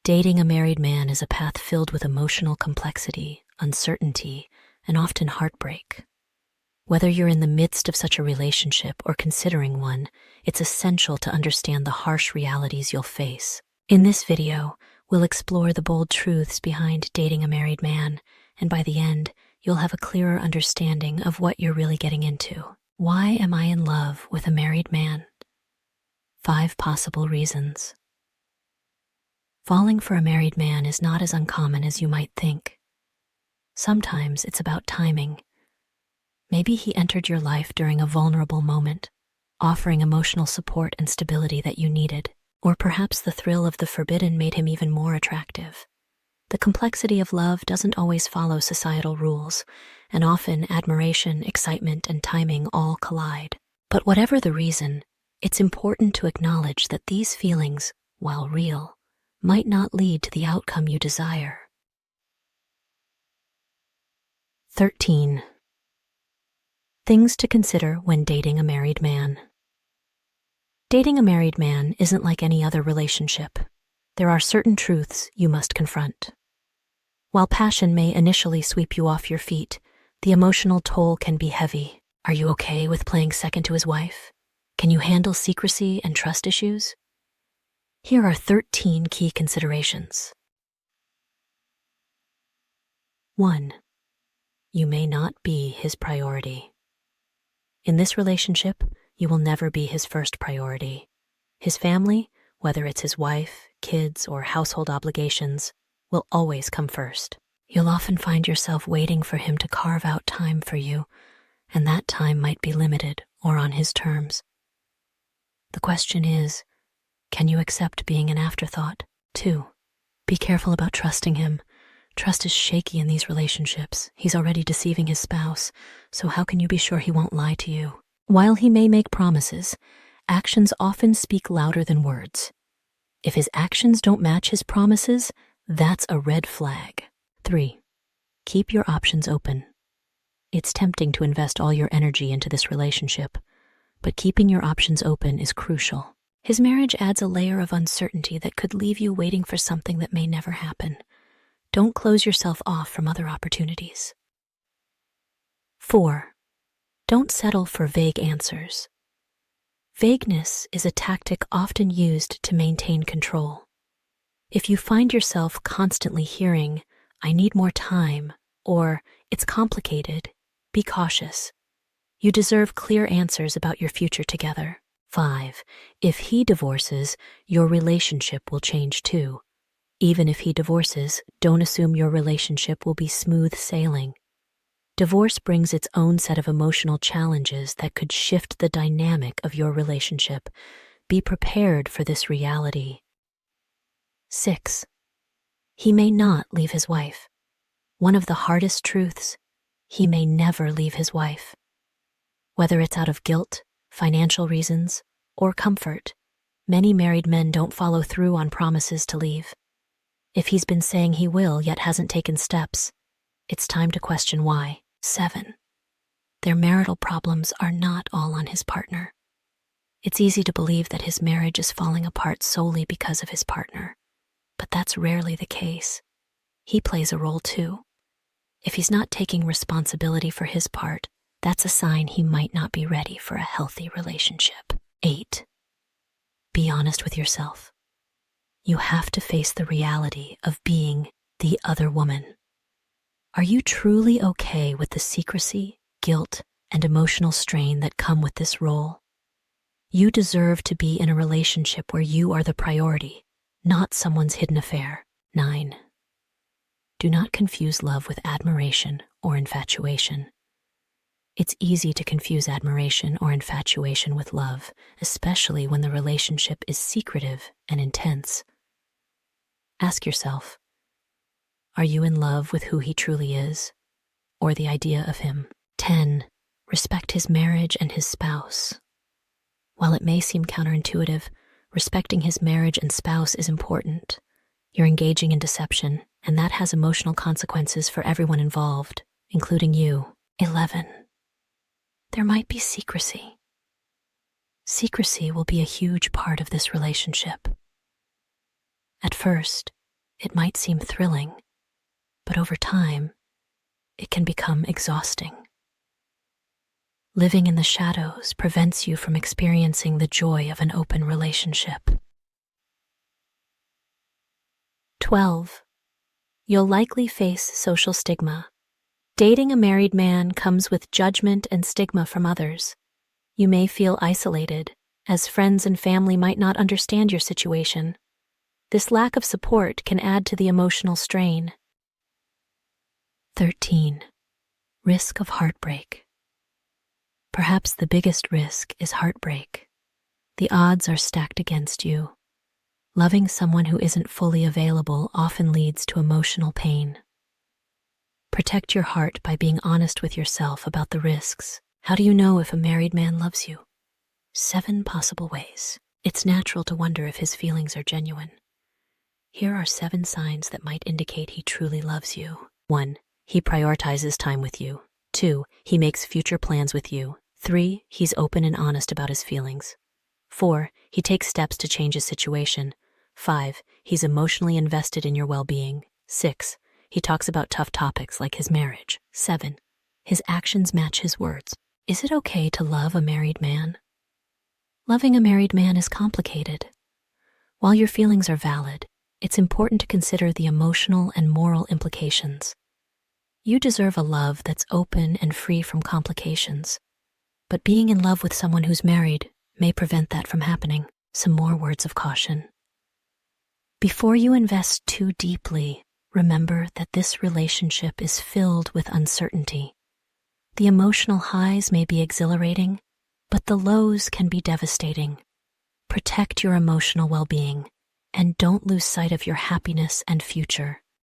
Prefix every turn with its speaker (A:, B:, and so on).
A: Dating a married man is a path filled with emotional complexity, uncertainty, and often heartbreak. Whether you're in the midst of such a relationship or considering one, it's essential to understand the harsh realities you'll face. In this video, we'll explore the bold truths behind dating a married man, and by the end, you'll have a clearer understanding of what you're really getting into. Why am I in love with a married man? 5 possible reasons. Falling for a married man is not as uncommon as you might think. Sometimes it's about timing. Maybe he entered your life during a vulnerable moment, offering emotional support and stability that you needed. Or perhaps the thrill of the forbidden made him even more attractive. The complexity of love doesn't always follow societal rules, and often admiration, excitement, and timing all collide. But whatever the reason, it's important to acknowledge that these feelings, while real, might not lead to the outcome you desire. 13. Things to consider when dating a married man. Dating a married man isn't like any other relationship. There are certain truths you must confront. While passion may initially sweep you off your feet, the emotional toll can be heavy. Are you okay with playing second to his wife? Can you handle secrecy and trust issues? Here are 13 key considerations. 1. You may not be his priority. In this relationship, you will never be his first priority. His family, whether it's his wife, kids, or household obligations, will always come first. You'll often find yourself waiting for him to carve out time for you, and that time might be limited or on his terms. The question is, can you accept being an afterthought? 2. Be careful about trusting him. Trust is shaky in these relationships. He's already deceiving his spouse, so how can you be sure he won't lie to you? While he may make promises, actions often speak louder than words. If his actions don't match his promises, that's a red flag. 3. Keep your options open. It's tempting to invest all your energy into this relationship, but keeping your options open is crucial. His marriage adds a layer of uncertainty that could leave you waiting for something that may never happen. Don't close yourself off from other opportunities. 4. Don't settle for vague answers. Vagueness is a tactic often used to maintain control. If you find yourself constantly hearing, "I need more time," or "it's complicated," be cautious. You deserve clear answers about your future together. 5. If he divorces, your relationship will change too. Even if he divorces, don't assume your relationship will be smooth sailing. Divorce brings its own set of emotional challenges that could shift the dynamic of your relationship. Be prepared for this reality. 6. He may not leave his wife. One of the hardest truths, he may never leave his wife. Whether it's out of guilt, financial reasons, or comfort, many married men don't follow through on promises to leave. If he's been saying he will yet hasn't taken steps, it's time to question why. 7. Their marital problems are not all on his partner. It's easy to believe that his marriage is falling apart solely because of his partner, but that's rarely the case. He plays a role too. If he's not taking responsibility for his part, that's a sign he might not be ready for a healthy relationship. 8. Be honest with yourself. You have to face the reality of being the other woman. Are you truly okay with the secrecy, guilt, and emotional strain that come with this role? You deserve to be in a relationship where you are the priority, not someone's hidden affair. 9. Do not confuse love with admiration or infatuation. It's easy to confuse admiration or infatuation with love, especially when the relationship is secretive and intense. Ask yourself, are you in love with who he truly is, or the idea of him? 10. Respect his marriage and his spouse. While it may seem counterintuitive, respecting his marriage and spouse is important. You're engaging in deception, and that has emotional consequences for everyone involved, including you. 11. There might be secrecy. Secrecy will be a huge part of this relationship. At first, it might seem thrilling, but over time, it can become exhausting. Living in the shadows prevents you from experiencing the joy of an open relationship. 12. You'll likely face social stigma. Dating a married man comes with judgment and stigma from others. You may feel isolated, as friends and family might not understand your situation. This lack of support can add to the emotional strain. 13. Risk of heartbreak. Perhaps the biggest risk is heartbreak. The odds are stacked against you. Loving someone who isn't fully available often leads to emotional pain. Protect your heart by being honest with yourself about the risks. How do you know if a married man loves you? 7 possible ways. It's natural to wonder if his feelings are genuine. Here are 7 signs that might indicate he truly loves you. 1. He prioritizes time with you. 2. He makes future plans with you. 3. He's open and honest about his feelings. 4. He takes steps to change his situation. 5. He's emotionally invested in your well-being. 6. He talks about tough topics like his marriage. 7. His actions match his words. Is it okay to love a married man? Loving a married man is complicated. While your feelings are valid, it's important to consider the emotional and moral implications. You deserve a love that's open and free from complications. But being in love with someone who's married may prevent that from happening. Some more words of caution. Before you invest too deeply, remember that this relationship is filled with uncertainty. The emotional highs may be exhilarating, but the lows can be devastating. Protect your emotional well-being, and don't lose sight of your happiness and future.